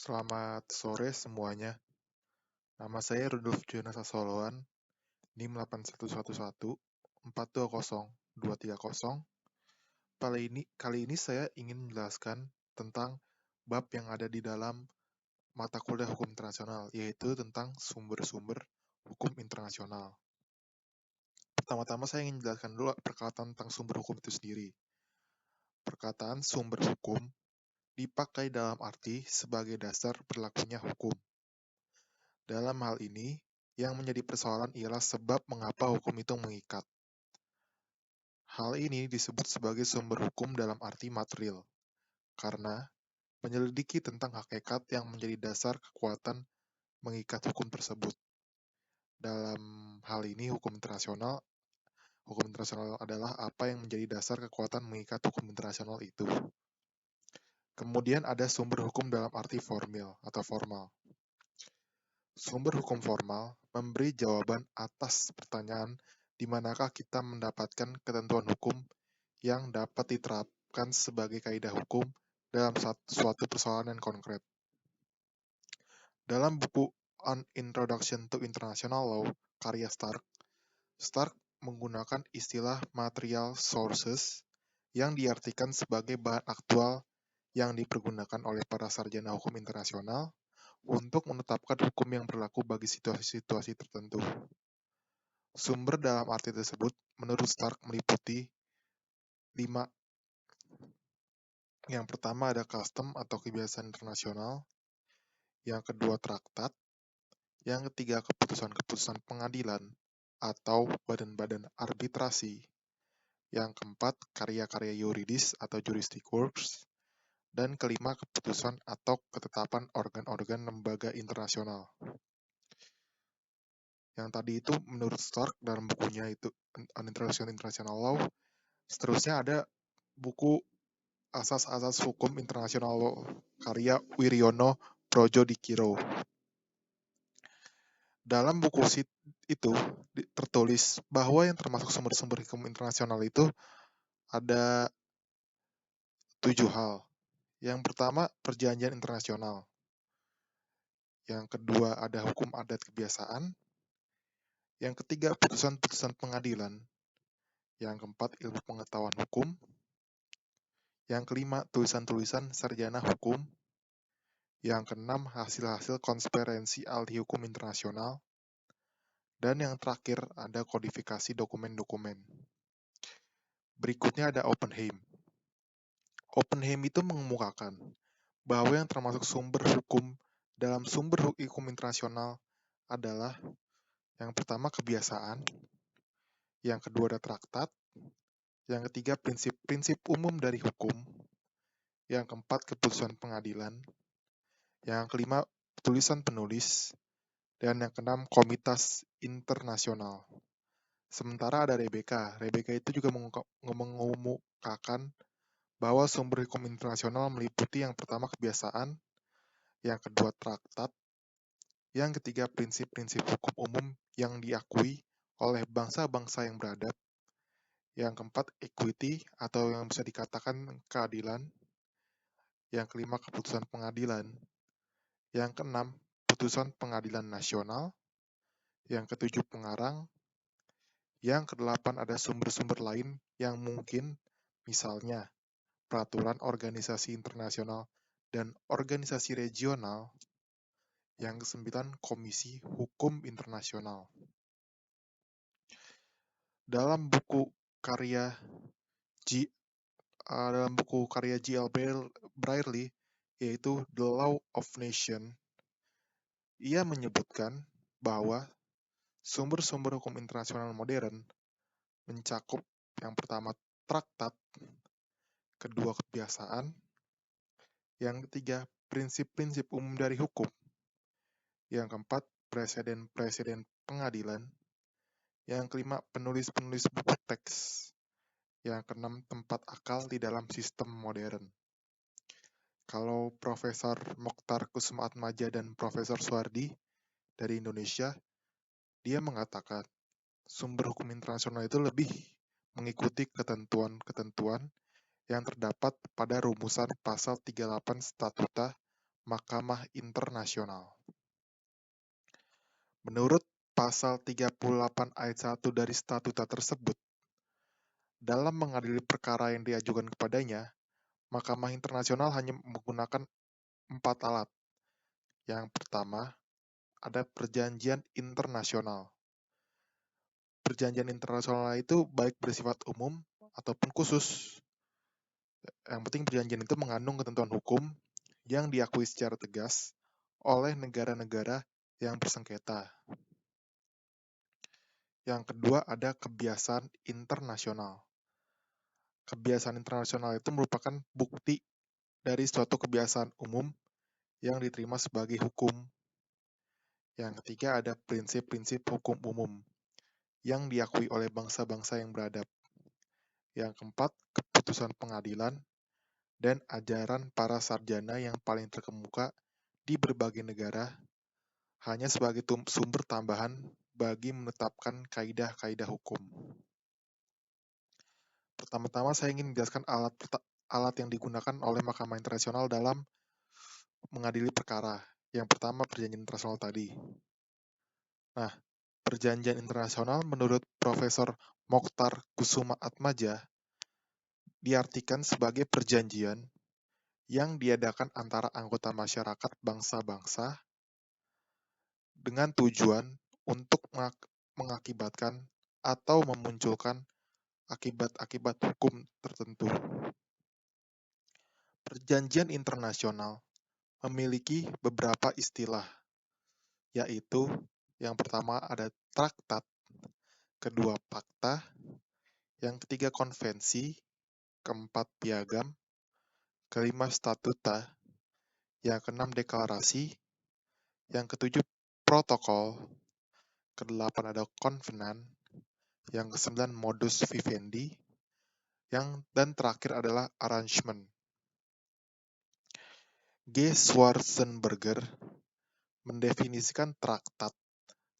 Selamat sore semuanya. Nama saya Rudolf Jonasa Soloan, NIM 8111 420 230. Kali ini saya ingin menjelaskan tentang bab yang ada di dalam mata kuliah hukum internasional, yaitu tentang sumber-sumber hukum internasional. Pertama-tama saya ingin menjelaskan dulu perkataan tentang sumber hukum itu sendiri. Perkataan sumber hukum dipakai dalam arti sebagai dasar berlakunya hukum. Dalam hal ini, yang menjadi persoalan ialah sebab mengapa hukum itu mengikat. Hal ini disebut sebagai sumber hukum dalam arti material, karena menyelidiki tentang hakikat yang menjadi dasar kekuatan mengikat hukum tersebut. Dalam hal ini, hukum internasional adalah apa yang menjadi dasar kekuatan mengikat hukum internasional itu. Kemudian ada sumber hukum dalam arti formal. Sumber hukum formal memberi jawaban atas pertanyaan di manakah kita mendapatkan ketentuan hukum yang dapat diterapkan sebagai kaidah hukum dalam suatu persoalan yang konkret. Dalam buku An Introduction to International Law, karya Stark menggunakan istilah material sources yang diartikan sebagai bahan aktual yang dipergunakan oleh para sarjana hukum internasional untuk menetapkan hukum yang berlaku bagi situasi-situasi tertentu. Sumber dalam arti tersebut, menurut Stark, meliputi 5. Yang pertama ada custom atau kebiasaan internasional, yang kedua traktat, yang ketiga keputusan-keputusan pengadilan atau badan-badan arbitrasi, yang keempat karya-karya yuridis atau juristic works, dan kelima keputusan atau ketetapan organ-organ lembaga internasional. Yang tadi itu menurut Stark dalam bukunya itu An Introduction to International Law. Seterusnya ada buku Asas-asas Hukum Internasional Law, karya Wiryono Projodikiro. Dalam buku itu tertulis bahwa yang termasuk sumber-sumber hukum internasional itu ada 7 hal. Yang pertama, perjanjian internasional. Yang kedua, ada hukum adat kebiasaan. Yang ketiga, putusan-putusan pengadilan. Yang keempat, ilmu pengetahuan hukum. Yang kelima, tulisan-tulisan sarjana hukum. Yang keenam, hasil-hasil konferensi ahli hukum internasional. Dan yang terakhir, ada kodifikasi dokumen-dokumen. Berikutnya ada Oppenheim. Oppenheim itu mengemukakan bahwa yang termasuk sumber hukum dalam sumber hukum internasional adalah yang pertama kebiasaan, yang kedua ada traktat, yang ketiga prinsip-prinsip umum dari hukum, yang keempat keputusan pengadilan, yang kelima tulisan penulis, dan yang keenam komitas internasional. Sementara ada Rebecca. Rebecca itu juga mengemukakan bahwa sumber hukum internasional meliputi yang pertama kebiasaan, yang kedua traktat, yang ketiga prinsip-prinsip hukum umum yang diakui oleh bangsa-bangsa yang beradab, yang keempat equity atau yang bisa dikatakan keadilan, yang kelima keputusan pengadilan, yang keenam putusan pengadilan nasional, yang ketujuh pengarang, yang kedelapan ada sumber-sumber lain yang mungkin, misalnya peraturan organisasi internasional dan organisasi regional, yang kesembilan Komisi Hukum Internasional. Dalam buku karya G.L. Brierley, yaitu The Law of Nation, ia menyebutkan bahwa sumber-sumber hukum internasional modern mencakup yang pertama traktat, kedua kebiasaan, yang ketiga prinsip-prinsip umum dari hukum, yang keempat presiden-presiden pengadilan, yang kelima penulis-penulis buku teks, yang keenam tempat akal di dalam sistem modern. Kalau Profesor Mokhtar Kussumaatmadja dan Profesor Suwardi dari Indonesia, dia mengatakan sumber hukum internasional itu lebih mengikuti ketentuan-ketentuan yang terdapat pada rumusan pasal 38 Statuta Mahkamah Internasional. Menurut pasal 38 ayat 1 dari statuta tersebut, dalam mengadili perkara yang diajukan kepadanya, Mahkamah Internasional hanya menggunakan 4 alat. Yang pertama, ada perjanjian internasional. Perjanjian internasional itu baik bersifat umum ataupun khusus. Yang penting perjanjian itu mengandung ketentuan hukum yang diakui secara tegas oleh negara-negara yang bersengketa. Yang kedua ada kebiasaan internasional. Kebiasaan internasional itu merupakan bukti dari suatu kebiasaan umum yang diterima sebagai hukum. Yang ketiga ada prinsip-prinsip hukum umum yang diakui oleh bangsa-bangsa yang beradab. Yang keempat, keputusan pengadilan dan ajaran para sarjana yang paling terkemuka di berbagai negara hanya sebagai sumber tambahan bagi menetapkan kaidah-kaidah hukum. Pertama-tama saya ingin menjelaskan alat yang digunakan oleh Mahkamah Internasional dalam mengadili perkara. Yang pertama, perjanjian internasional tadi. Nah, perjanjian internasional menurut Profesor Mokhtar Kusuma Atmaja diartikan sebagai perjanjian yang diadakan antara anggota masyarakat bangsa-bangsa dengan tujuan untuk mengakibatkan atau memunculkan akibat-akibat hukum tertentu. Perjanjian internasional memiliki beberapa istilah, yaitu yang pertama ada traktat, kedua fakta, yang ketiga konvensi, keempat piagam, kelima statuta, yang keenam deklarasi, yang ketujuh protokol, kedelapan ada konvenan, yang kesembilan modus vivendi, dan terakhir adalah arrangement. G. Schwarzenberger mendefinisikan traktat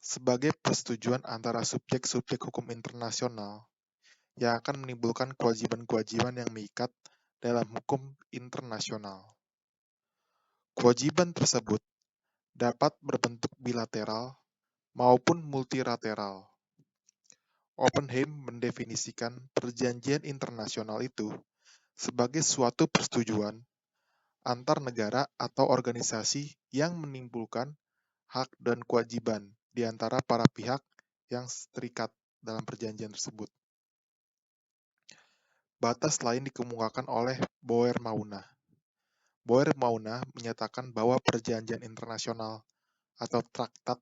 sebagai persetujuan antara subjek-subjek hukum internasional yang akan menimbulkan kewajiban-kewajiban yang mengikat dalam hukum internasional. Kewajiban tersebut dapat berbentuk bilateral maupun multilateral. Oppenheim mendefinisikan perjanjian internasional itu sebagai suatu persetujuan antar negara atau organisasi yang menimbulkan hak dan kewajiban di antara para pihak yang terikat dalam perjanjian tersebut. Batas lain dikemukakan oleh Boer-Mauna. Boer-Mauna menyatakan bahwa perjanjian internasional atau traktat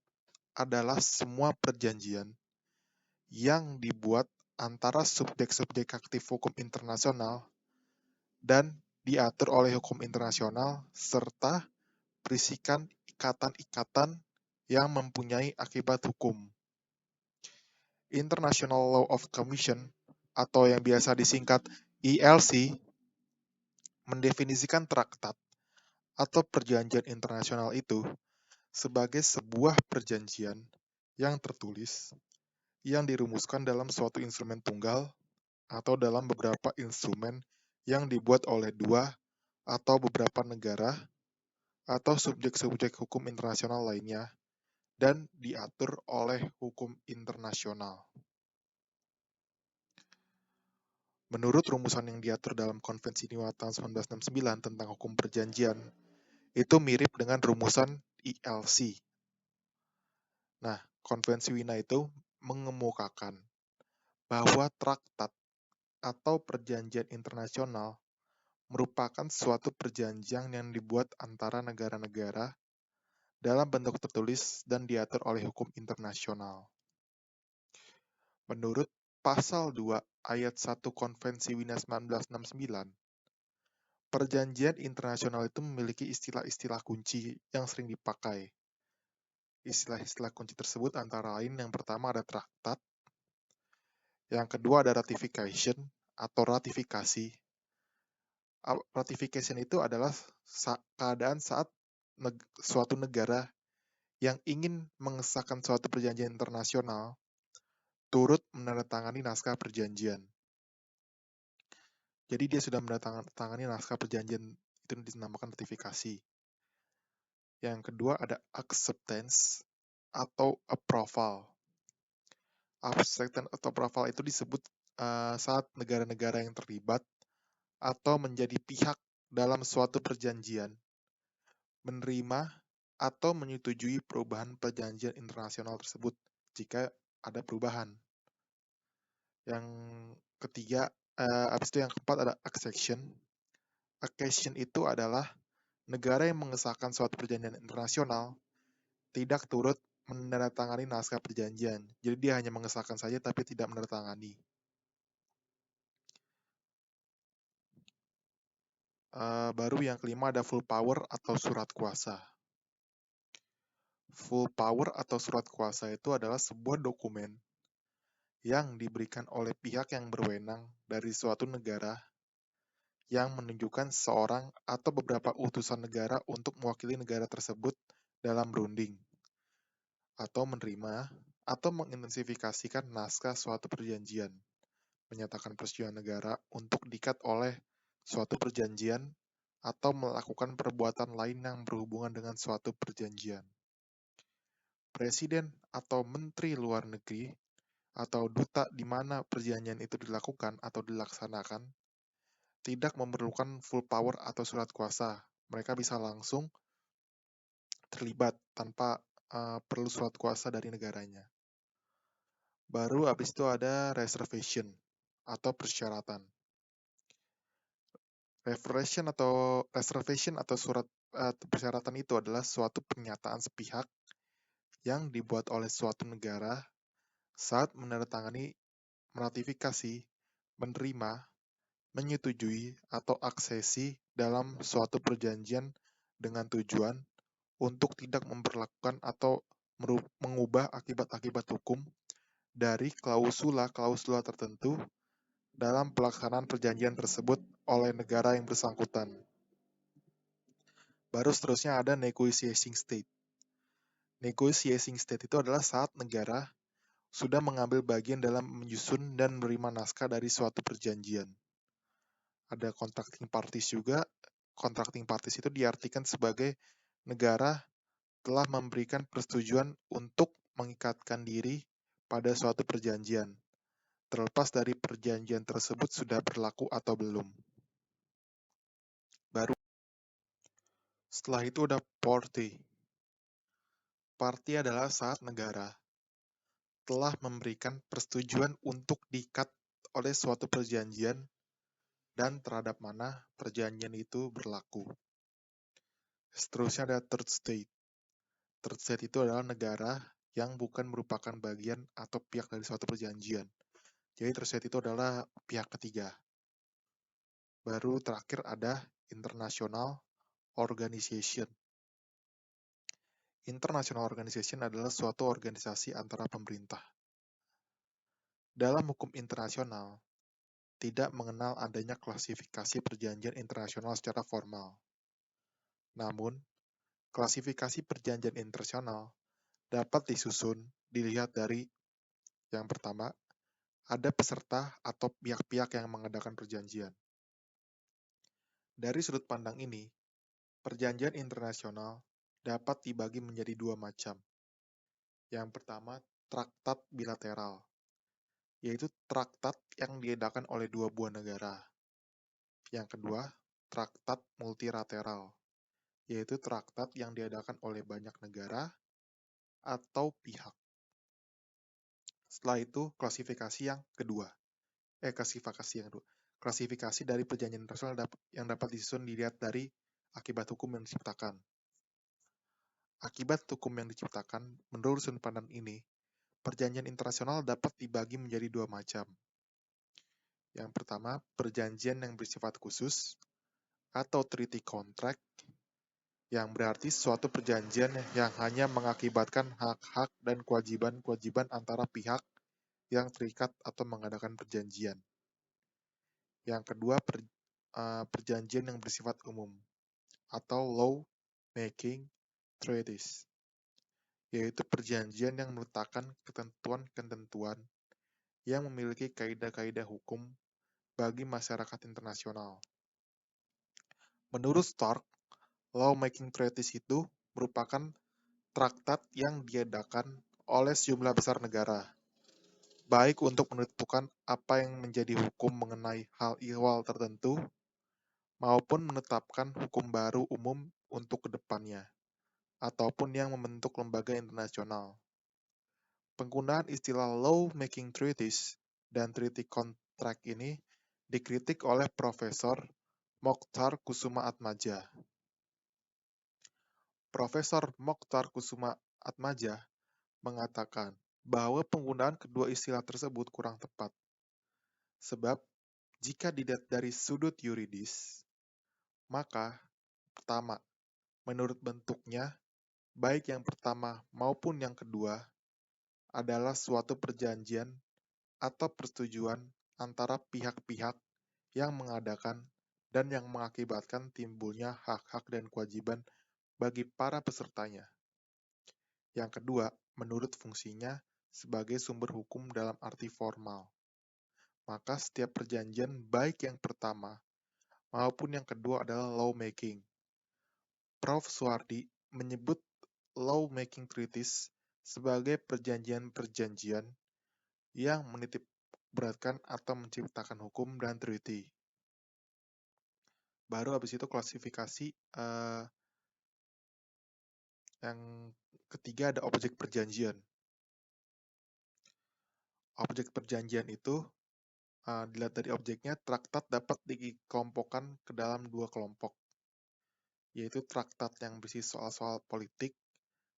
adalah semua perjanjian yang dibuat antara subjek-subjek aktif hukum internasional dan diatur oleh hukum internasional serta berisikan ikatan-ikatan yang mempunyai akibat hukum. International Law of Commission atau yang biasa disingkat ILC mendefinisikan traktat atau perjanjian internasional itu sebagai sebuah perjanjian yang tertulis yang dirumuskan dalam suatu instrumen tunggal atau dalam beberapa instrumen yang dibuat oleh dua atau beberapa negara atau subjek-subjek hukum internasional lainnya dan diatur oleh hukum internasional. Menurut rumusan yang diatur dalam Konvensi Niwa tahun 1969 tentang hukum perjanjian, itu mirip dengan rumusan ILC. Nah, Konvensi Wina itu mengemukakan bahwa traktat atau perjanjian internasional merupakan suatu perjanjian yang dibuat antara negara-negara dalam bentuk tertulis dan diatur oleh hukum internasional. Menurut Pasal 2 Ayat 1 Konvensi Wina 1969, perjanjian internasional itu memiliki istilah-istilah kunci yang sering dipakai. Istilah-istilah kunci tersebut antara lain yang pertama ada traktat, yang kedua ada ratification atau ratifikasi. Ratification itu adalah keadaan saat suatu negara yang ingin mengesahkan suatu perjanjian internasional turut menandatangani naskah perjanjian. Jadi dia sudah menandatangani naskah perjanjian itu dinamakan ratifikasi. Yang kedua ada acceptance atau approval. Acceptance atau approval itu disebut saat negara-negara yang terlibat atau menjadi pihak dalam suatu perjanjian menerima atau menyetujui perubahan perjanjian internasional tersebut jika ada perubahan. Yang ketiga, habis itu yang keempat ada accession. Accession itu adalah negara yang mengesahkan suatu perjanjian internasional tidak turut menandatangani naskah perjanjian. Jadi dia hanya mengesahkan saja tapi tidak menandatangani. Baru yang kelima ada full power atau surat kuasa. Full power atau surat kuasa itu adalah sebuah dokumen yang diberikan oleh pihak yang berwenang dari suatu negara yang menunjukkan seorang atau beberapa utusan negara untuk mewakili negara tersebut dalam berunding, atau menerima atau mengintensifikasikan naskah suatu perjanjian, menyatakan persetujuan negara untuk diikat oleh suatu perjanjian atau melakukan perbuatan lain yang berhubungan dengan suatu perjanjian. Presiden atau menteri luar negeri atau duta di mana perjanjian itu dilakukan atau dilaksanakan tidak memerlukan full power atau surat kuasa. Mereka bisa langsung terlibat tanpa perlu surat kuasa dari negaranya. Baru habis itu ada reservation atau persyaratan. Reservation atau surat persyaratan itu adalah suatu pernyataan sepihak yang dibuat oleh suatu negara saat menandatangani, meratifikasi, menerima, menyetujui, atau aksesi dalam suatu perjanjian dengan tujuan untuk tidak memperlakukan atau mengubah akibat-akibat hukum dari klausula-klausula tertentu dalam pelaksanaan perjanjian tersebut oleh negara yang bersangkutan. Baru seterusnya ada negotiating state. Negotiating state itu adalah saat negara sudah mengambil bagian dalam menyusun dan menerima naskah dari suatu perjanjian. Ada contracting parties juga. Contracting parties itu diartikan sebagai negara telah memberikan persetujuan untuk mengikatkan diri pada suatu perjanjian, terlepas dari perjanjian tersebut sudah berlaku atau belum. Baru setelah itu ada party. Party adalah saat negara telah memberikan persetujuan untuk diikat oleh suatu perjanjian dan terhadap mana perjanjian itu berlaku. Seterusnya ada third state. Third state itu adalah negara yang bukan merupakan bagian atau pihak dari suatu perjanjian. Jadi third state itu adalah pihak ketiga. Baru terakhir ada international organization. International organization adalah suatu organisasi antara pemerintah. Dalam hukum internasional, tidak mengenal adanya klasifikasi perjanjian internasional secara formal. Namun, klasifikasi perjanjian internasional dapat dilihat dari yang pertama, ada peserta atau pihak-pihak yang mengadakan perjanjian. Dari sudut pandang ini, perjanjian internasional dapat dibagi menjadi dua macam. Yang pertama, traktat bilateral, yaitu traktat yang diadakan oleh dua buah negara. Yang kedua, traktat multilateral, yaitu traktat yang diadakan oleh banyak negara atau pihak. Setelah itu, klasifikasi yang kedua. Klasifikasi dari perjanjian internasional yang dapat disusun dilihat dari akibat hukum yang diciptakan. Akibat hukum yang diciptakan, menurut sudut pandang ini, perjanjian internasional dapat dibagi menjadi dua macam. Yang pertama, perjanjian yang bersifat khusus, atau treaty contract, yang berarti suatu perjanjian yang hanya mengakibatkan hak-hak dan kewajiban-kewajiban antara pihak yang terikat atau mengadakan perjanjian. Yang kedua, perjanjian yang bersifat umum, atau law making treaties, yaitu perjanjian yang meletakkan ketentuan-ketentuan yang memiliki kaidah-kaidah hukum bagi masyarakat internasional. Menurut Stark, law making treaties itu merupakan traktat yang diadakan oleh sejumlah besar negara, baik untuk menentukan apa yang menjadi hukum mengenai hal ihwal tertentu, maupun menetapkan hukum baru umum untuk kedepannya, ataupun yang membentuk lembaga internasional. Penggunaan istilah law-making treaties dan treaty contract ini dikritik oleh Profesor Mokhtar Kusuma Atmaja. Profesor Mokhtar Kusuma Atmaja mengatakan bahwa penggunaan kedua istilah tersebut kurang tepat. Sebab, jika dilihat dari sudut yuridis, maka pertama, menurut bentuknya, baik yang pertama maupun yang kedua adalah suatu perjanjian atau persetujuan antara pihak-pihak yang mengadakan dan yang mengakibatkan timbulnya hak-hak dan kewajiban bagi para pesertanya. Yang kedua, menurut fungsinya sebagai sumber hukum dalam arti formal. Maka setiap perjanjian baik yang pertama maupun yang kedua adalah lawmaking. Prof. Suwardi menyebut lawmaking treaties sebagai perjanjian-perjanjian yang menitip beratkan atau menciptakan hukum dan treaty. Baru habis itu klasifikasi yang ketiga ada objek perjanjian. Objek perjanjian itu dilihat dari objeknya, traktat dapat dikelompokkan ke dalam dua kelompok, yaitu traktat yang berisi soal-soal politik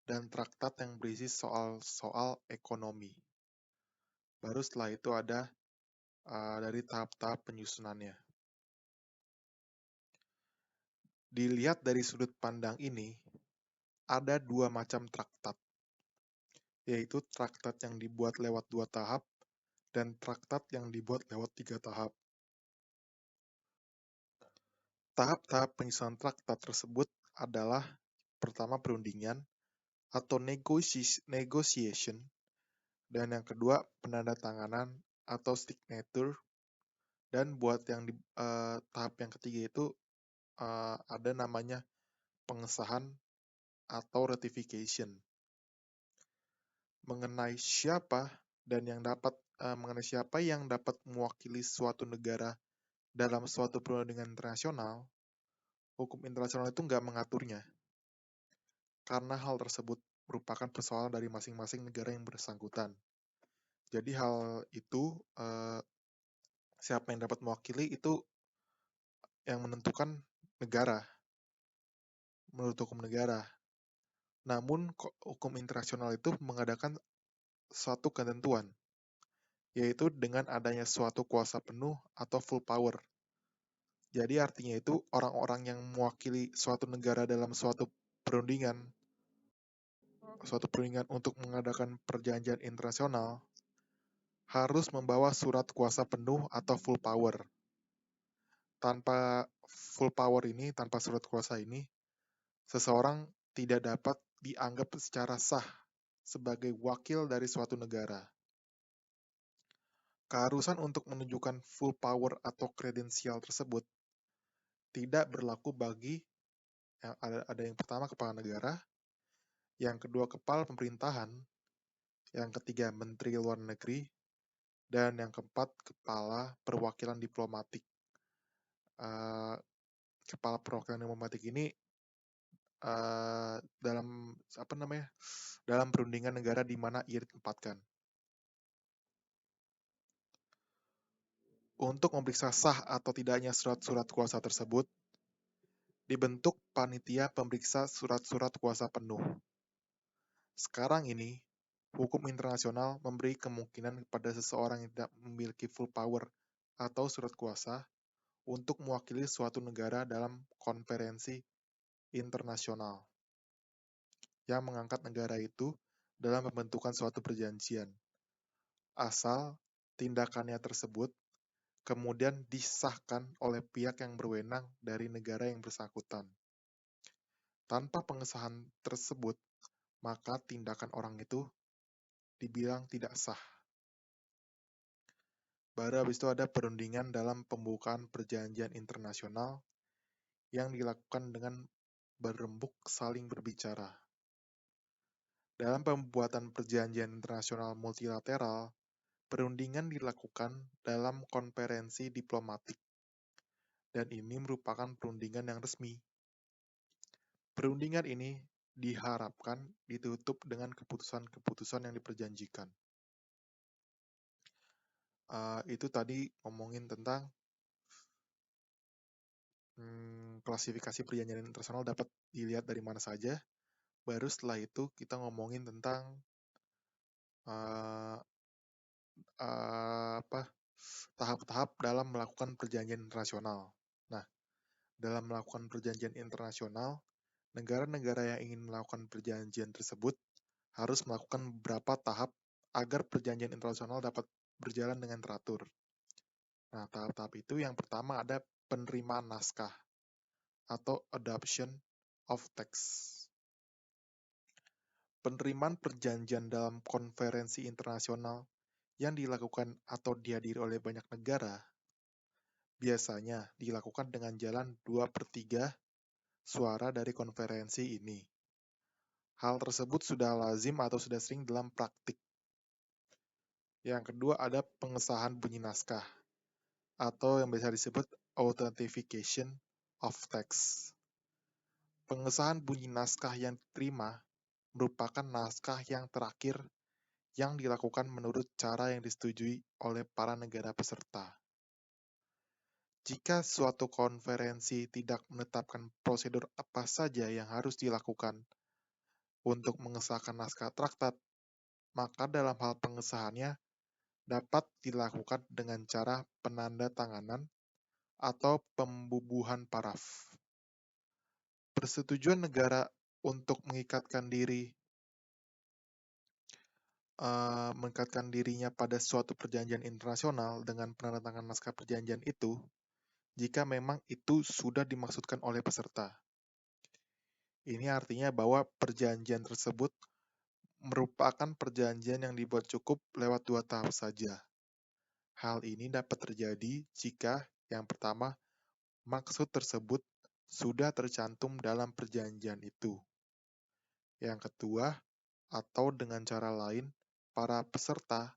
dan traktat yang berisi soal-soal ekonomi. Baru setelah itu ada dari tahap-tahap penyusunannya. Dilihat dari sudut pandang ini, ada dua macam traktat, yaitu traktat yang dibuat lewat 2 tahap dan traktat yang dibuat lewat 3 tahap. Tahap-tahap penyusunan traktat tersebut adalah pertama perundingan atau negotiation, dan yang kedua penandatanganan atau signature, dan buat yang di tahap yang ketiga itu ada namanya pengesahan atau ratification. Mengenai siapa yang dapat mewakili suatu negara dalam suatu perundingan internasional, hukum internasional itu nggak mengaturnya, karena hal tersebut merupakan persoalan dari masing-masing negara yang bersangkutan. Jadi hal itu, siapa yang dapat mewakili itu yang menentukan negara, menurut hukum negara. Namun hukum internasional itu mengadakan suatu ketentuan, yaitu dengan adanya suatu kuasa penuh atau full power. Jadi artinya itu orang-orang yang mewakili suatu negara dalam suatu perundingan untuk mengadakan perjanjian internasional harus membawa surat kuasa penuh atau full power. Tanpa surat kuasa ini, seseorang tidak dapat dianggap secara sah sebagai wakil dari suatu negara. Keharusan untuk menunjukkan full power atau kredensial tersebut tidak berlaku bagi ada yang pertama kepala negara, yang kedua kepala pemerintahan, yang ketiga menteri luar negeri, dan yang keempat kepala perwakilan diplomatik. Kepala perwakilan diplomatik ini dalam perundingan negara di mana ia ditempatkan. Untuk memeriksa sah atau tidaknya surat-surat kuasa tersebut, dibentuk panitia pemeriksa surat-surat kuasa penuh. Sekarang ini, hukum internasional memberi kemungkinan kepada seseorang yang tidak memiliki full power atau surat kuasa untuk mewakili suatu negara dalam konferensi internasional yang mengangkat negara itu dalam pembentukan suatu perjanjian, asal tindakannya tersebut kemudian disahkan oleh pihak yang berwenang dari negara yang bersangkutan. Tanpa pengesahan tersebut, maka tindakan orang itu dibilang tidak sah. Baru habis itu ada perundingan dalam pembukaan perjanjian internasional yang dilakukan dengan berembuk saling berbicara. Dalam pembuatan perjanjian internasional multilateral, perundingan dilakukan dalam konferensi diplomatik, dan ini merupakan perundingan yang resmi. Perundingan ini diharapkan ditutup dengan keputusan-keputusan yang diperjanjikan. Itu tadi ngomongin tentang klasifikasi perjanjian internasional dapat dilihat dari mana saja. Baru setelah itu kita ngomongin tentang tahap-tahap dalam melakukan perjanjian internasional. Nah, dalam melakukan perjanjian internasional, negara-negara yang ingin melakukan perjanjian tersebut harus melakukan beberapa tahap agar perjanjian internasional dapat berjalan dengan teratur. Nah, tahap-tahap itu yang pertama ada penerimaan naskah atau adoption of text. Penerimaan perjanjian dalam konferensi internasional yang dilakukan atau dihadiri oleh banyak negara biasanya dilakukan dengan jalan 2/3 suara dari konferensi ini. Hal tersebut sudah lazim atau sudah sering dalam praktik. Yang kedua ada pengesahan bunyi naskah, atau yang biasa disebut authentication of text. Pengesahan bunyi naskah yang diterima merupakan naskah yang terakhir yang dilakukan menurut cara yang disetujui oleh para negara peserta. Jika suatu konferensi tidak menetapkan prosedur apa saja yang harus dilakukan untuk mengesahkan naskah traktat, maka dalam hal pengesahannya dapat dilakukan dengan cara penandatanganan atau pembubuhan paraf. Persetujuan negara untuk mengikatkan dirinya pada suatu perjanjian internasional dengan penandatanganan naskah perjanjian itu, jika memang itu sudah dimaksudkan oleh peserta. Ini artinya bahwa perjanjian tersebut merupakan perjanjian yang dibuat cukup lewat 2 tahap saja. Hal ini dapat terjadi jika, yang pertama, maksud tersebut sudah tercantum dalam perjanjian itu. Yang kedua, atau dengan cara lain, para peserta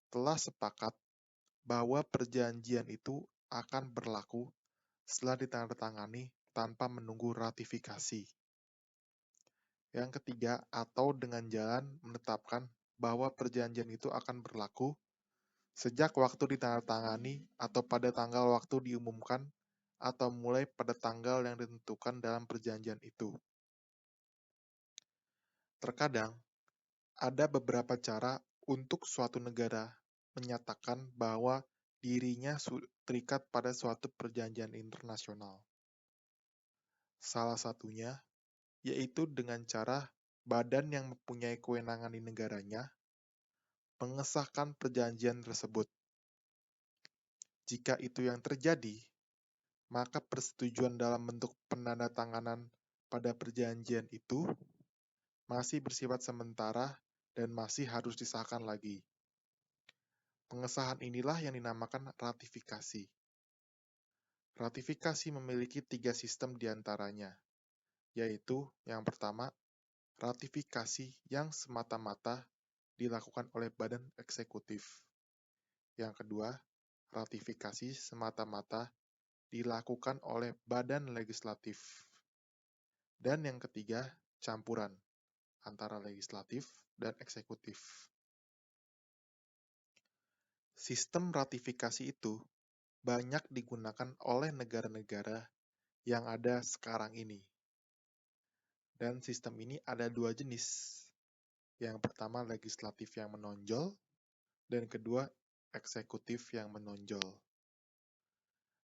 telah sepakat bahwa perjanjian itu akan berlaku setelah ditandatangani tanpa menunggu ratifikasi. Yang ketiga, atau dengan jalan menetapkan bahwa perjanjian itu akan berlaku sejak waktu ditandatangani atau pada tanggal waktu diumumkan atau mulai pada tanggal yang ditentukan dalam perjanjian itu. Terkadang, ada beberapa cara untuk suatu negara menyatakan bahwa dirinya terikat pada suatu perjanjian internasional. Salah satunya yaitu dengan cara badan yang mempunyai kewenangan di negaranya mengesahkan perjanjian tersebut. Jika itu yang terjadi, maka persetujuan dalam bentuk penandatanganan pada perjanjian itu masih bersifat sementara dan masih harus disahkan lagi. Pengesahan inilah yang dinamakan ratifikasi. Ratifikasi memiliki 3 sistem diantaranya, yaitu yang pertama, ratifikasi yang semata-mata dilakukan oleh badan eksekutif. Yang kedua, ratifikasi semata-mata dilakukan oleh badan legislatif. Dan yang ketiga, campuran antara legislatif dan eksekutif. Sistem ratifikasi itu banyak digunakan oleh negara-negara yang ada sekarang ini. Dan sistem ini ada 2 jenis. Yang pertama legislatif yang menonjol, dan kedua eksekutif yang menonjol.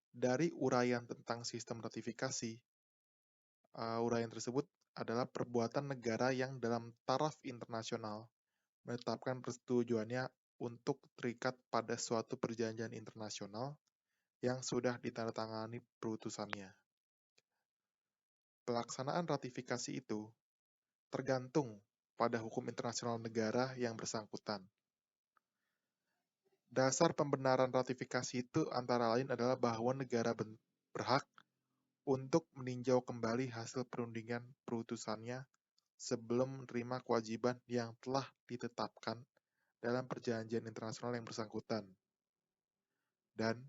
Dari uraian tentang sistem ratifikasi, uraian tersebut adalah perbuatan negara yang dalam taraf internasional menetapkan persetujuannya untuk terikat pada suatu perjanjian internasional yang sudah ditandatangani perutusannya. Pelaksanaan ratifikasi itu tergantung pada hukum internasional negara yang bersangkutan. Dasar pembenaran ratifikasi itu antara lain adalah bahwa negara berhak untuk meninjau kembali hasil perundingan perutusannya sebelum menerima kewajiban yang telah ditetapkan dalam perjanjian internasional yang bersangkutan, dan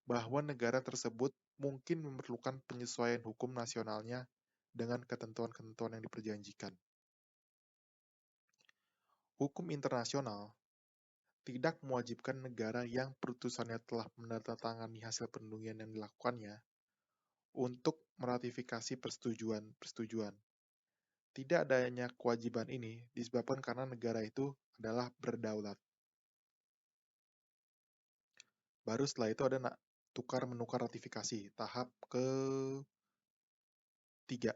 bahwa negara tersebut mungkin memerlukan penyesuaian hukum nasionalnya dengan ketentuan-ketentuan yang diperjanjikan. Hukum internasional tidak mewajibkan negara yang perutusannya telah menandatangani hasil perundingan yang dilakukannya untuk meratifikasi persetujuan. Tidak adanya kewajiban ini disebabkan karena negara itu adalah berdaulat. Baru setelah itu ada tukar-menukar ratifikasi, tahap ketiga.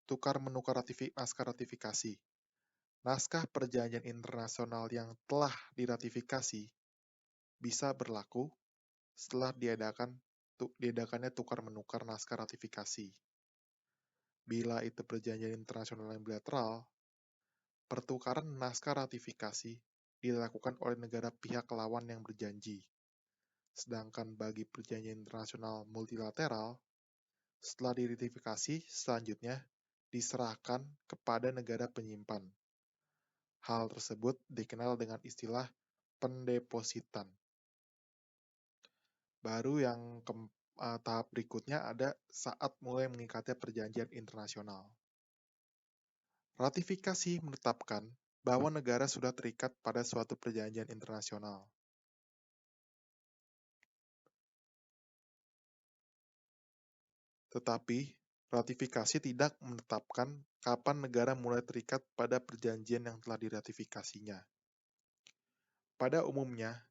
Tukar-menukar naskah ratifikasi. Naskah perjanjian internasional yang telah diratifikasi bisa berlaku setelah diadakannya tukar-menukar naskah ratifikasi. Bila itu perjanjian internasional yang bilateral, pertukaran naskah ratifikasi dilakukan oleh negara pihak lawan yang berjanji. Sedangkan bagi perjanjian internasional multilateral, setelah diratifikasi, selanjutnya diserahkan kepada negara penyimpan. Hal tersebut dikenal dengan istilah pendepositan. Baru yang tahap berikutnya ada saat mulai mengikatnya perjanjian internasional. Ratifikasi menetapkan bahwa negara sudah terikat pada suatu perjanjian internasional. Tetapi, ratifikasi tidak menetapkan kapan negara mulai terikat pada perjanjian yang telah diratifikasinya. Pada umumnya,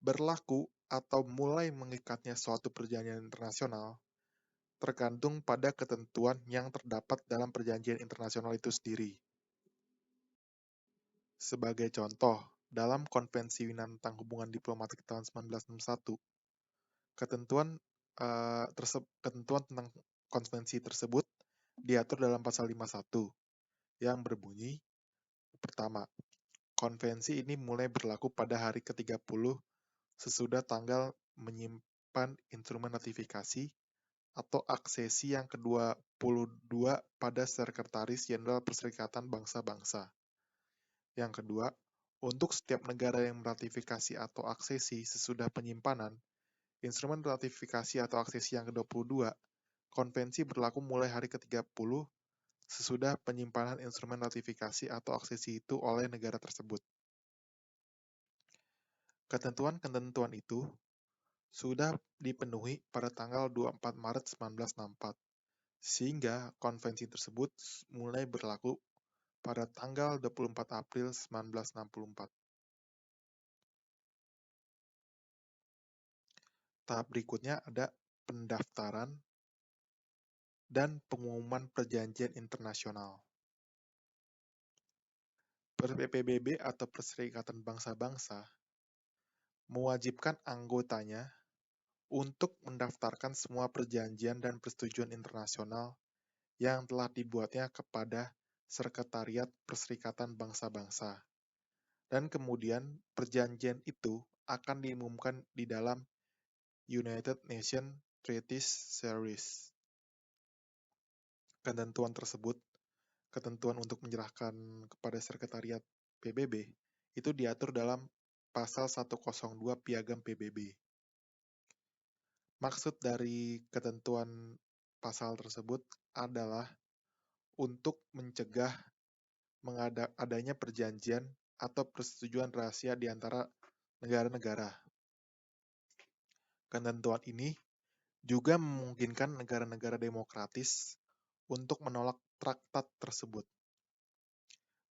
berlaku atau mulai mengikatnya suatu perjanjian internasional tergantung pada ketentuan yang terdapat dalam perjanjian internasional itu sendiri. Sebagai contoh, dalam Konvensi Wina tentang Hubungan Diplomatik tahun 1961, ketentuan tentang konvensi tersebut diatur dalam pasal 51 yang berbunyi, pertama, konvensi ini mulai berlaku pada hari ke-30 sesudah tanggal menyimpan instrumen ratifikasi atau aksesi yang ke-22 pada Sekretaris Jenderal Perserikatan Bangsa-Bangsa. Yang kedua, untuk setiap negara yang meratifikasi atau aksesi sesudah penyimpanan, instrumen ratifikasi atau aksesi yang ke-22, konvensi berlaku mulai hari ke-30 sesudah penyimpanan instrumen ratifikasi atau aksesi itu oleh negara tersebut. Ketentuan-ketentuan itu sudah dipenuhi pada tanggal 24 Maret 1964, sehingga konvensi tersebut mulai berlaku pada tanggal 24 April 1964. Tahap berikutnya ada pendaftaran dan pengumuman perjanjian internasional. PBB atau Perserikatan Bangsa-Bangsa mewajibkan anggotanya untuk mendaftarkan semua perjanjian dan persetujuan internasional yang telah dibuatnya kepada Sekretariat Perserikatan Bangsa-Bangsa. Dan kemudian perjanjian itu akan diumumkan di dalam United Nations Treaties Series. Ketentuan untuk menyerahkan kepada Sekretariat PBB itu diatur dalam pasal 102 Piagam PBB. Maksud dari ketentuan pasal tersebut adalah untuk mencegah adanya perjanjian atau persetujuan rahasia di antara negara-negara. Ketentuan ini juga memungkinkan negara-negara demokratis untuk menolak traktat tersebut.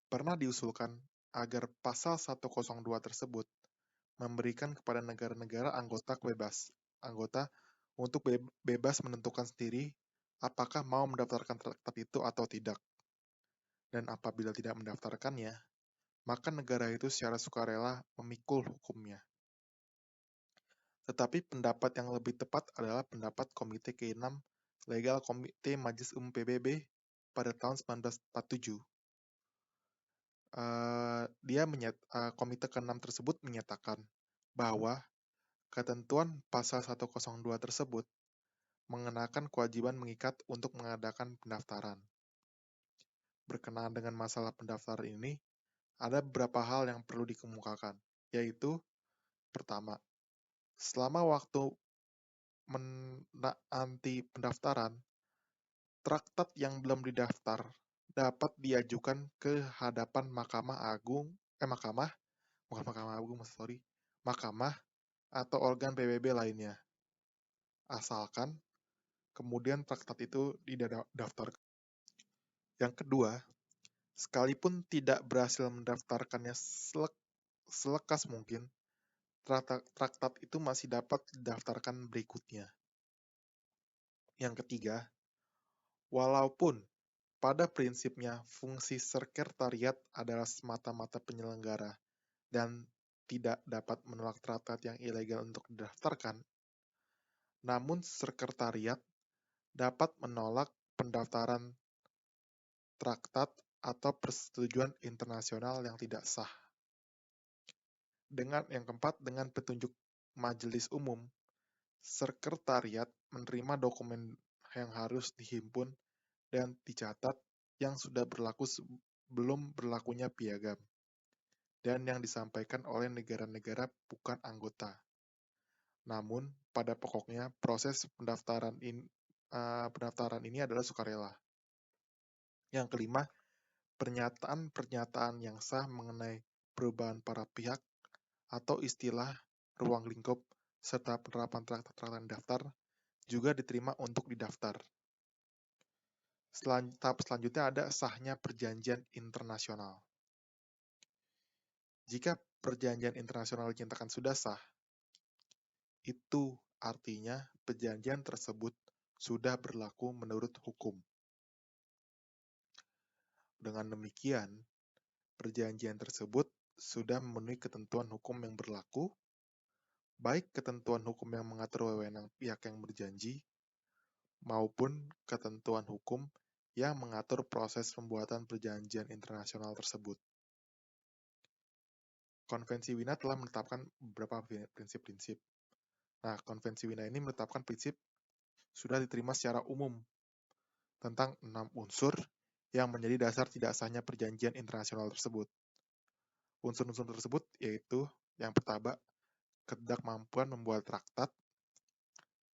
Pernah diusulkan agar pasal 102 tersebut memberikan kepada negara-negara anggota untuk bebas menentukan sendiri apakah mau mendaftarkan traktat itu atau tidak. Dan apabila tidak mendaftarkannya, maka negara itu secara sukarela memikul hukumnya. Tetapi pendapat yang lebih tepat adalah pendapat Komite ke-6 Legal Komite Majelis Umum PBB pada tahun 1947. Komite ke-6 tersebut menyatakan bahwa Ketentuan pasal 102 tersebut mengenakan kewajiban mengikat untuk mengadakan pendaftaran. Berkenaan dengan masalah pendaftaran ini, ada beberapa hal yang perlu dikemukakan, yaitu pertama, selama waktu menanti pendaftaran, traktat yang belum didaftar dapat diajukan ke hadapan Mahkamah atau organ PBB lainnya, asalkan kemudian traktat itu didaftarkan. Yang kedua, sekalipun tidak berhasil mendaftarkannya selekas mungkin, traktat itu masih dapat didaftarkan berikutnya. Yang ketiga, walaupun pada prinsipnya fungsi sekretariat adalah semata-mata penyelenggara dan tidak dapat menolak traktat yang ilegal untuk didaftarkan, namun sekretariat dapat menolak pendaftaran traktat atau persetujuan internasional yang tidak sah. Yang keempat, dengan petunjuk majelis umum, sekretariat menerima dokumen yang harus dihimpun dan dicatat yang sudah berlaku sebelum berlakunya piagam, dan yang disampaikan oleh negara-negara bukan anggota. Namun, pada pokoknya, proses pendaftaran ini adalah sukarela. Yang kelima, pernyataan-pernyataan yang sah mengenai perubahan para pihak atau istilah ruang lingkup serta penerapan traktat-traktat daftar juga diterima untuk didaftar. Tahap selanjutnya ada sahnya perjanjian internasional. Jika perjanjian internasional dinyatakan sudah sah, itu artinya perjanjian tersebut sudah berlaku menurut hukum. Dengan demikian, perjanjian tersebut sudah memenuhi ketentuan hukum yang berlaku, baik ketentuan hukum yang mengatur wewenang pihak yang berjanji, maupun ketentuan hukum yang mengatur proses pembuatan perjanjian internasional tersebut. Konvensi Wina telah menetapkan beberapa prinsip-prinsip. Nah, Konvensi Wina ini menetapkan prinsip sudah diterima secara umum tentang 6 unsur yang menjadi dasar tidak sahnya perjanjian internasional tersebut. Unsur-unsur tersebut yaitu yang pertama, ketidakmampuan membuat traktat,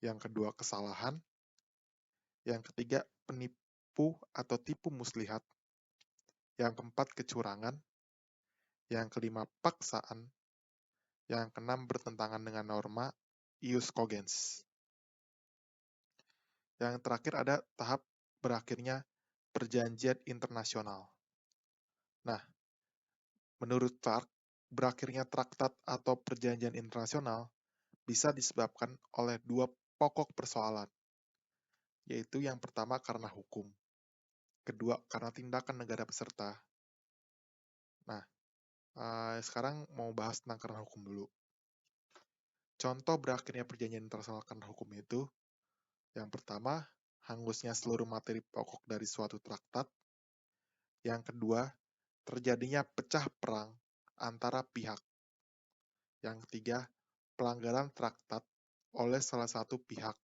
yang kedua, kesalahan, yang ketiga, penipu atau tipu muslihat, yang keempat, kecurangan, yang kelima, paksaan, yang keenam, bertentangan dengan norma ius cogens. Yang terakhir ada tahap berakhirnya perjanjian internasional. Nah, menurut Clark, berakhirnya traktat atau perjanjian internasional bisa disebabkan oleh dua pokok persoalan, yaitu yang pertama karena hukum, kedua karena tindakan negara peserta. Nah, sekarang mau bahas tentang karena hukum dulu. Contoh berakhirnya perjanjian internasional karena hukum itu, yang pertama, hangusnya seluruh materi pokok dari suatu traktat. Yang kedua, terjadinya pecah perang antara pihak. Yang ketiga, pelanggaran traktat oleh salah satu pihak,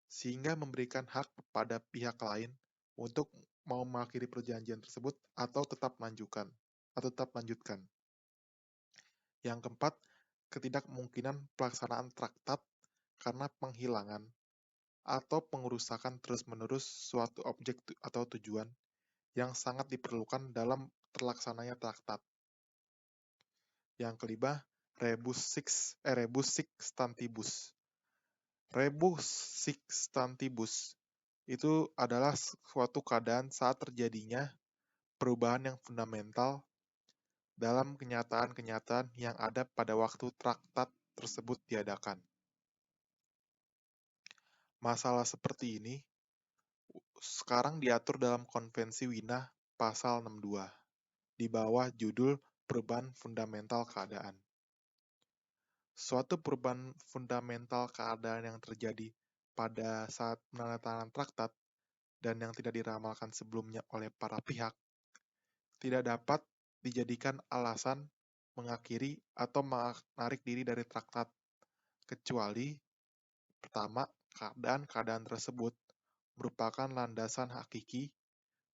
sehingga memberikan hak pada pihak lain untuk mau mengakhiri perjanjian tersebut atau tetap melanjutkan. Yang keempat, ketidakmungkinan pelaksanaan traktat karena penghilangan atau pengerusakan terus-menerus suatu objek atau tujuan yang sangat diperlukan dalam terlaksananya traktat. Yang kelima, rebus sixtantibus. Rebus sixtantibus itu adalah suatu keadaan saat terjadinya perubahan yang fundamental dalam kenyataan-kenyataan yang ada pada waktu traktat tersebut diadakan. Masalah seperti ini sekarang diatur dalam Konvensi Wina pasal 62 di bawah judul perubahan fundamental keadaan. Suatu perubahan fundamental keadaan yang terjadi pada saat penandatanganan traktat dan yang tidak diramalkan sebelumnya oleh para pihak tidak dapat dijadikan alasan mengakhiri atau menarik diri dari traktat kecuali pertama, keadaan-keadaan tersebut merupakan landasan hakiki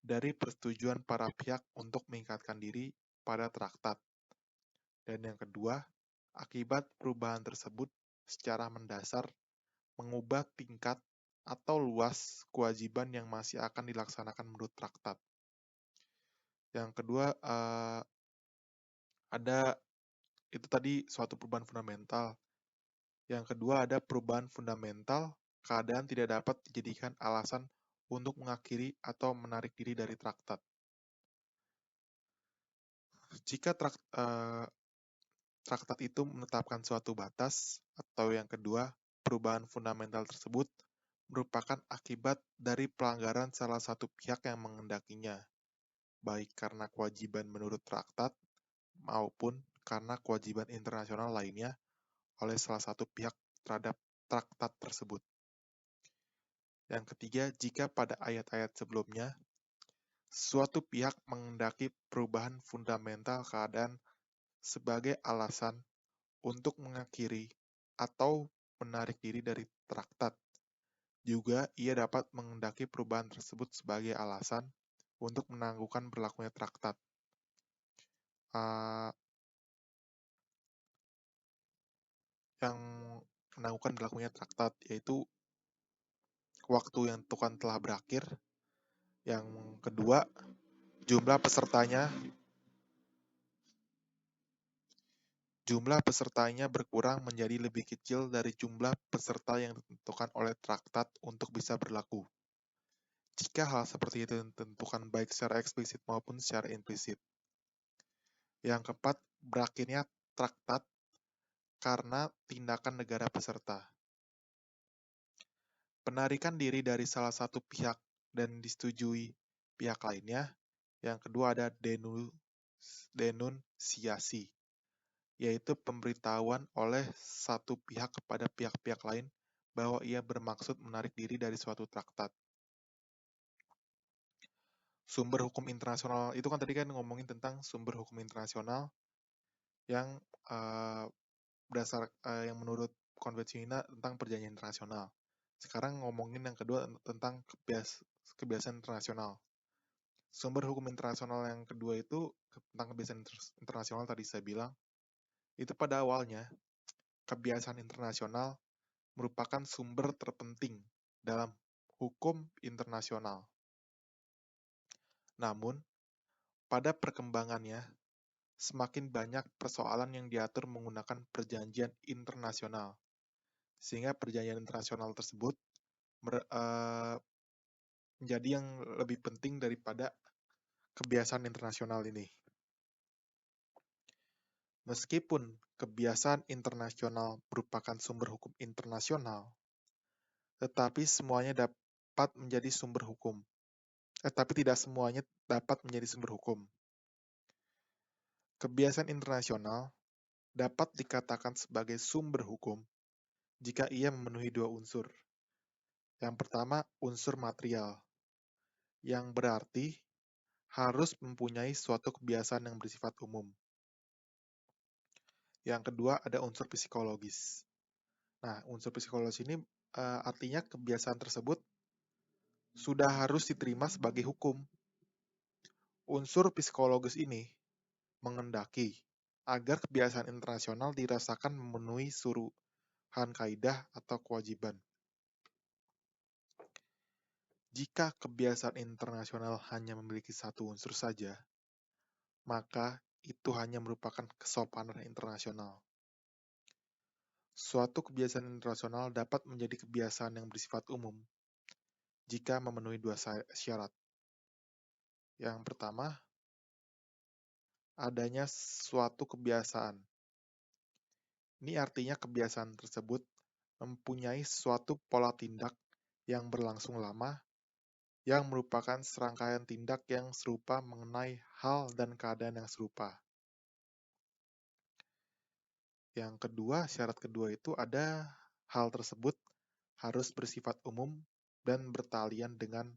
dari persetujuan para pihak untuk mengikatkan diri pada traktat. Dan yang kedua, akibat perubahan tersebut secara mendasar mengubah tingkat atau luas kewajiban yang masih akan dilaksanakan menurut traktat. Yang kedua, ada itu tadi suatu perubahan fundamental. Yang kedua, ada perubahan fundamental, keadaan tidak dapat dijadikan alasan untuk mengakhiri atau menarik diri dari traktat. Jika traktat itu menetapkan suatu batas, atau yang kedua, perubahan fundamental tersebut merupakan akibat dari pelanggaran salah satu pihak yang mengendakinya, baik karena kewajiban menurut traktat maupun karena kewajiban internasional lainnya oleh salah satu pihak terhadap traktat tersebut. Yang ketiga, jika pada ayat-ayat sebelumnya, suatu pihak mengendaki perubahan fundamental keadaan sebagai alasan untuk mengakhiri atau menarik diri dari traktat. Juga ia dapat mengendaki perubahan tersebut sebagai alasan untuk menangguhkan berlakunya traktat. Yang menangguhkan berlakunya traktat yaitu waktu yang tentukan telah berakhir. Yang kedua, jumlah pesertanya berkurang menjadi lebih kecil dari jumlah peserta yang ditentukan oleh traktat untuk bisa berlaku. Jika hal seperti itu ditentukan baik secara eksplisit maupun secara implisit. Yang keempat, berakhirnya traktat karena tindakan negara peserta. Penarikan diri dari salah satu pihak dan disetujui pihak lainnya. Yang kedua ada denunsiasi, yaitu pemberitahuan oleh satu pihak kepada pihak-pihak lain bahwa ia bermaksud menarik diri dari suatu traktat. Sumber hukum internasional, itu kan tadi kan ngomongin tentang sumber hukum internasional yang yang menurut Konvensi Wina tentang perjanjian internasional. Sekarang ngomongin yang kedua tentang kebiasaan internasional. Sumber hukum internasional yang kedua itu tentang kebiasaan internasional tadi saya bilang, itu pada awalnya kebiasaan internasional merupakan sumber terpenting dalam hukum internasional. Namun, pada perkembangannya, semakin banyak persoalan yang diatur menggunakan perjanjian internasional, sehingga perjanjian internasional tersebut menjadi yang lebih penting daripada kebiasaan internasional ini. Meskipun kebiasaan internasional merupakan sumber hukum internasional, tetapi semuanya dapat menjadi sumber hukum. Tapi tidak semuanya dapat menjadi sumber hukum. Kebiasaan internasional dapat dikatakan sebagai sumber hukum jika ia memenuhi dua unsur. Yang pertama, unsur material, yang berarti harus mempunyai suatu kebiasaan yang bersifat umum. Yang kedua, ada unsur psikologis. Nah, unsur psikologis ini artinya kebiasaan tersebut sudah harus diterima sebagai hukum. Unsur psikologis ini mengendaki agar kebiasaan internasional dirasakan memenuhi suruhan kaidah atau kewajiban. Jika kebiasaan internasional hanya memiliki satu unsur saja, maka itu hanya merupakan kesopanan internasional. Suatu kebiasaan internasional dapat menjadi kebiasaan yang bersifat umum jika memenuhi dua syarat. Yang pertama, adanya suatu kebiasaan. Ini artinya kebiasaan tersebut mempunyai suatu pola tindak yang berlangsung lama, yang merupakan serangkaian tindak yang serupa mengenai hal dan keadaan yang serupa. Yang kedua, syarat kedua itu ada hal tersebut harus bersifat umum dan bertalian dengan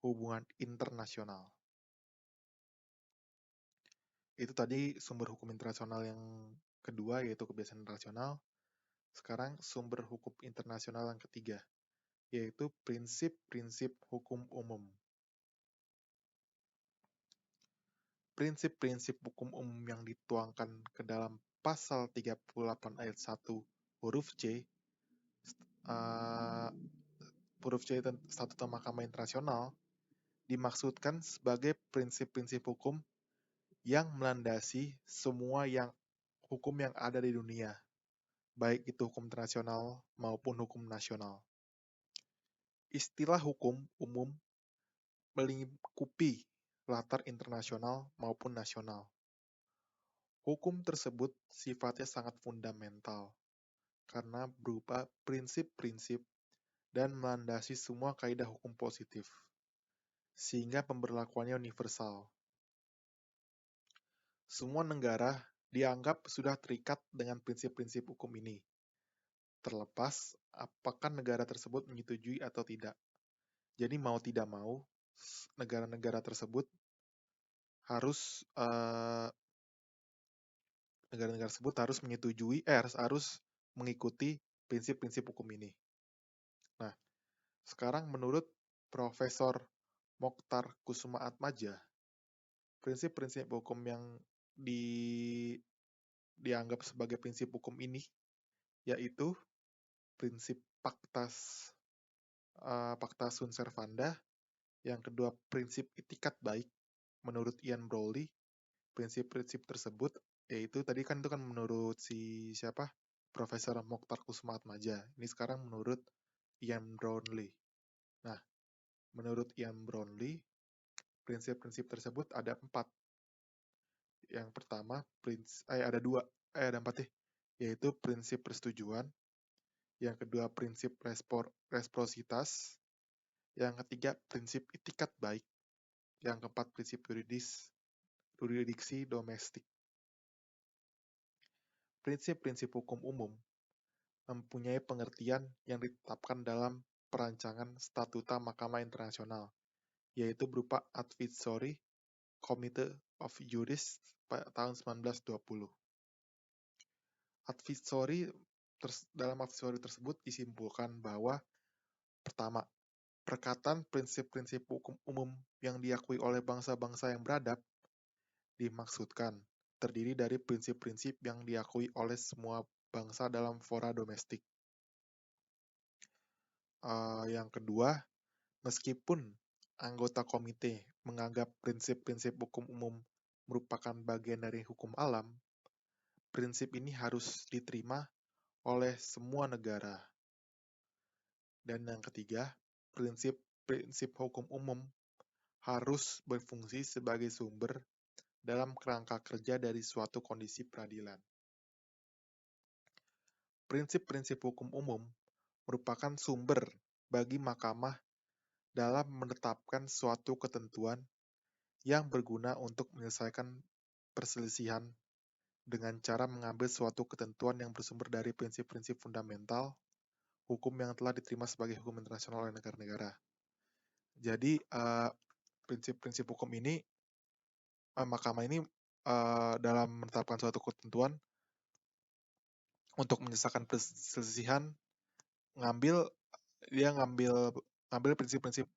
hubungan internasional. Itu tadi sumber hukum internasional yang kedua, yaitu kebiasaan internasional. Sekarang sumber hukum internasional yang ketiga, yaitu prinsip-prinsip hukum umum. Prinsip-prinsip hukum umum yang dituangkan ke dalam pasal 38 ayat 1 huruf C, uh, huruf C Statuta Mahkamah Internasional, dimaksudkan sebagai prinsip-prinsip hukum yang melandasi semua hukum yang ada di dunia, baik itu hukum internasional maupun hukum nasional. Istilah hukum umum melingkupi latar internasional maupun nasional. Hukum tersebut sifatnya sangat fundamental karena berupa prinsip-prinsip dan melandasi semua kaidah hukum positif, sehingga pemberlakuannya universal. Semua negara dianggap sudah terikat dengan prinsip-prinsip hukum ini, terlepas apakah negara tersebut menyetujui atau tidak. Jadi mau tidak mau, negara-negara tersebut harus menyetujui, harus mengikuti prinsip-prinsip hukum ini. Nah, sekarang menurut Profesor Mokhtar Kusumaatmadja, prinsip-prinsip hukum yang dianggap sebagai prinsip hukum ini yaitu prinsip Pacta Sunt Servanda, yang kedua prinsip itikat baik menurut Ian Browley. Prinsip-prinsip tersebut yaitu tadi kan itu kan menurut Profesor Mokhtar Kusumaatmadja. Ini sekarang menurut Ian Brownlee. Nah, menurut Ian Brownlee, prinsip-prinsip tersebut ada 4. Yang pertama, ada 4 nih, yaitu prinsip persetujuan, yang kedua prinsip resiprositas, yang ketiga prinsip itikat baik, yang keempat prinsip yurisdiksi domestik. Prinsip-prinsip hukum umum mempunyai pengertian yang ditetapkan dalam perancangan Statuta Mahkamah Internasional, yaitu berupa Advisory Committee of Jurists tahun 1920. Dalam advisory tersebut disimpulkan bahwa pertama, perkataan prinsip-prinsip hukum umum yang diakui oleh bangsa-bangsa yang beradab dimaksudkan terdiri dari prinsip-prinsip yang diakui oleh semua bangsa dalam fora domestik. Yang kedua, meskipun anggota komite menganggap prinsip-prinsip hukum umum merupakan bagian dari hukum alam, prinsip ini harus diterima oleh semua negara. Dan yang ketiga, prinsip-prinsip hukum umum harus berfungsi sebagai sumber dalam kerangka kerja dari suatu kondisi peradilan. Prinsip-prinsip hukum umum merupakan sumber bagi mahkamah dalam menetapkan suatu ketentuan yang berguna untuk menyelesaikan perselisihan dengan cara mengambil suatu ketentuan yang bersumber dari prinsip-prinsip fundamental hukum yang telah diterima sebagai hukum internasional oleh negara-negara. Jadi, prinsip-prinsip hukum ini, mahkamah ini dalam menetapkan suatu ketentuan untuk menyelesaikan perselisihan, ngambil prinsip-prinsip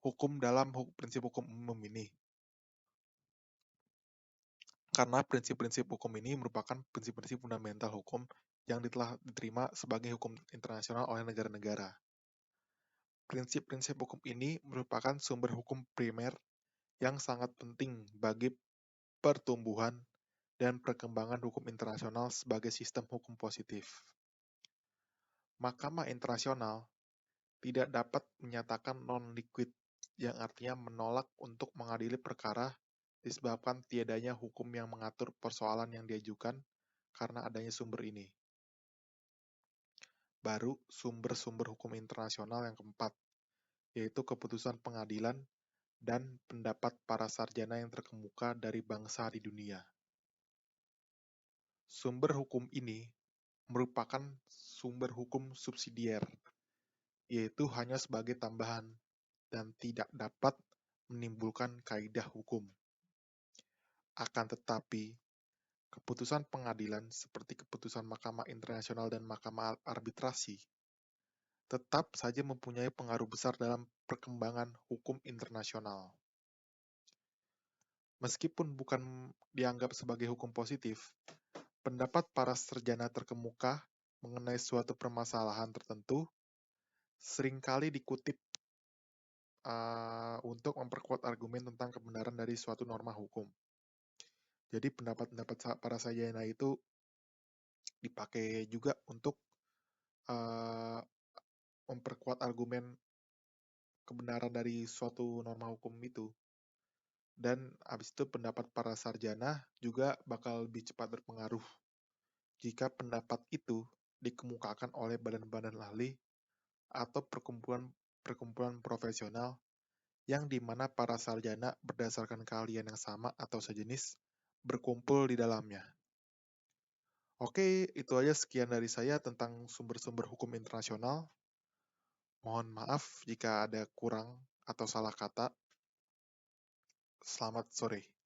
hukum dalam prinsip hukum umum ini. Karena prinsip-prinsip hukum ini merupakan prinsip-prinsip fundamental hukum yang telah diterima sebagai hukum internasional oleh negara-negara. Prinsip-prinsip hukum ini merupakan sumber hukum primer yang sangat penting bagi pertumbuhan dan perkembangan hukum internasional sebagai sistem hukum positif. Mahkamah Internasional tidak dapat menyatakan non-liquid, yang artinya menolak untuk mengadili perkara disebabkan tiadanya hukum yang mengatur persoalan yang diajukan karena adanya sumber ini. Baru sumber-sumber hukum internasional yang keempat, yaitu keputusan pengadilan dan pendapat para sarjana yang terkemuka dari bangsa di dunia. Sumber hukum ini merupakan sumber hukum subsidiar, yaitu hanya sebagai tambahan dan tidak dapat menimbulkan kaidah hukum. Akan tetapi, Keputusan pengadilan seperti keputusan Mahkamah Internasional dan Mahkamah Arbitrasi tetap saja mempunyai pengaruh besar dalam perkembangan hukum internasional. Meskipun bukan dianggap sebagai hukum positif, pendapat para sarjana terkemuka mengenai suatu permasalahan tertentu seringkali dikutip untuk memperkuat argumen tentang kebenaran dari suatu norma hukum. Jadi pendapat-pendapat para sarjana itu dipakai juga untuk uh, memperkuat argumen kebenaran dari suatu norma hukum itu. Dan habis itu pendapat para sarjana juga bakal lebih cepat berpengaruh jika pendapat itu dikemukakan oleh badan-badan ahli atau perkumpulan profesional yang dimana para sarjana berdasarkan keahlian yang sama atau sejenis berkumpul di dalamnya. Oke, itu aja sekian dari saya tentang sumber-sumber hukum internasional. Mohon maaf jika ada kurang atau salah kata. Selamat sore.